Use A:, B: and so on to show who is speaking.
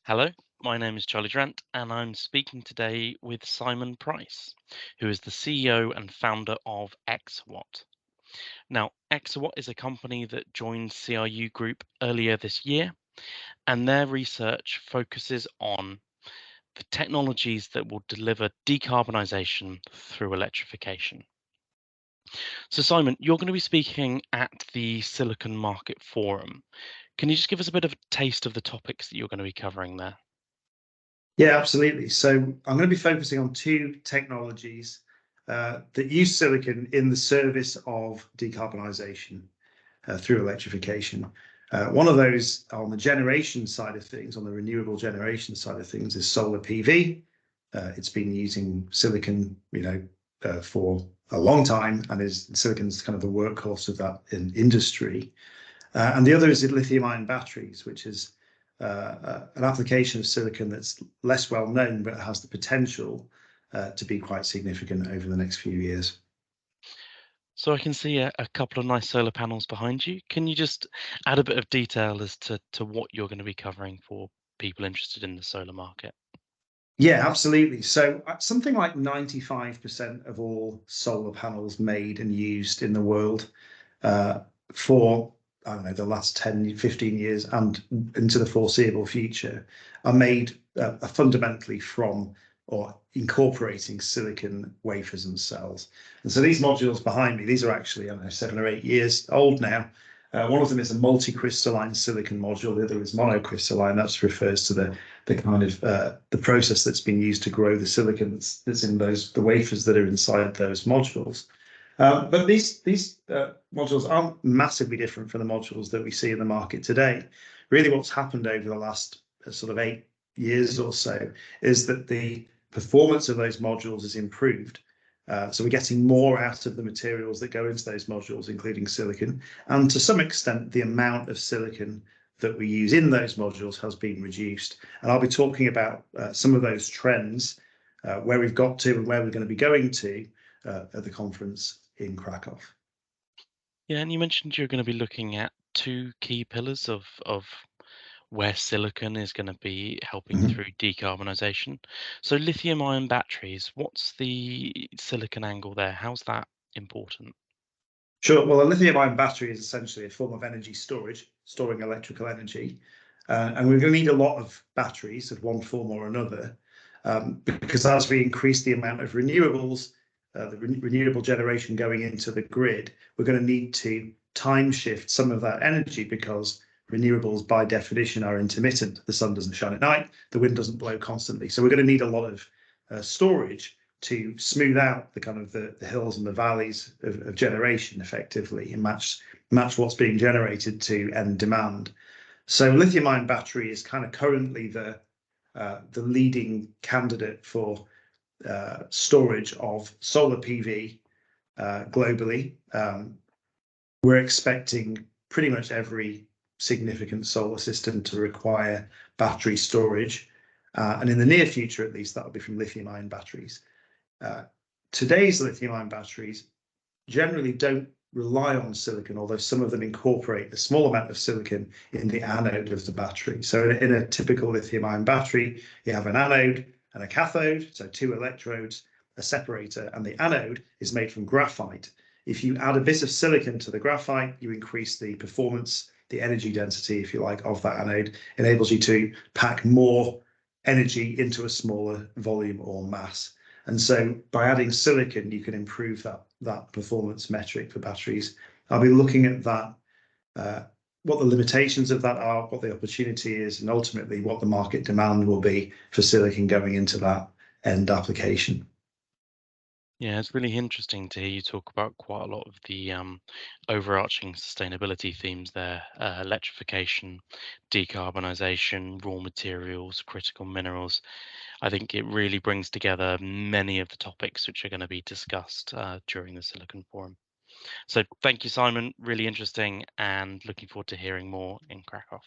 A: Hello, my name is Charlie Drant, and I'm speaking today with Simon Price, who is the CEO and founder of Exawatt. Now, Exawatt is a company that joined CRU Group earlier this year, and their research focuses on the technologies that will deliver decarbonisation through electrification. So, Simon, you're going to be speaking at the Silicon Market Forum. Can you just give us a bit of a taste of the topics that you're going to be covering there?
B: Yeah, absolutely. So I'm going to be focusing on two technologies that use silicon in the service of decarbonisation through electrification. One of those on the generation side of things, on the renewable generation side of things, is solar PV. It's been using silicon, for a long time, and silicon's kind of the workhorse of that in industry. And the other is lithium-ion batteries, which is an application of silicon that's less well known, but has the potential to be quite significant over the next few years.
A: So I can see a couple of nice solar panels behind you. Can you just add a bit of detail as to what you're going to be covering for people interested in the solar market?
B: Yeah, absolutely. So something like 95% of all solar panels made and used in the world for, I don't know, the last 10, 15 years and into the foreseeable future are made fundamentally from or incorporating silicon wafers and cells. And so these modules behind me, these are actually, I don't know, 7 or 8 years old now. One of them is a multicrystalline silicon module. The other is monocrystalline. That refers to the kind of the process that's been used to grow the silicon that's in the wafers that are inside those modules. But these modules aren't massively different from the modules that we see in the market today. Really, what's happened over the last sort of 8 years or so is that the performance of those modules has improved. So we're getting more out of the materials that go into those modules, including silicon, and to some extent, the amount of silicon that we use in those modules has been reduced. And I'll be talking about some of those trends, where we've got to and where we're going to be going to at the conference in Krakow.
A: Yeah, and you mentioned you're going to be looking at two key pillars of where silicon is going to be helping
B: Mhm.
A: through decarbonisation. So lithium-ion batteries, what's the silicon angle there? How's that important?
B: Sure. Well, a lithium-ion battery is essentially a form of energy storage, storing electrical energy. And we're going to need a lot of batteries of one form or another, because as we increase the amount of renewables, the renewable generation going into the grid, we're going to need to time shift some of that energy because renewables by definition are intermittent. The sun doesn't shine at night, the wind doesn't blow constantly. So we're going to need a lot of storage to smooth out the kind of the hills and the valleys of generation effectively and match what's being generated to end demand. So lithium-ion battery is kind of currently the leading candidate for storage of solar PV globally. We're expecting pretty much every significant solar system to require battery storage. And in the near future, at least, that will be from lithium-ion batteries. Today's lithium-ion batteries generally don't rely on silicon, although some of them incorporate a small amount of silicon in the anode of the battery. So in a typical lithium-ion battery, you have an anode and a cathode, so two electrodes, a separator, and the anode is made from graphite. If you add a bit of silicon to the graphite, you increase the performance, the energy density, if you like, of that anode, enables you to pack more energy into a smaller volume or mass. And so by adding silicon, you can improve that performance metric for batteries. I'll be looking at that, what the limitations of that are, what the opportunity is, and ultimately what the market demand will be for silicon going into that end application.
A: Yeah, it's really interesting to hear you talk about quite a lot of the overarching sustainability themes there, electrification, decarbonisation, raw materials, critical minerals. I think it really brings together many of the topics which are going to be discussed during the Silicon Forum. So thank you, Simon. Really interesting and looking forward to hearing more in Krakow.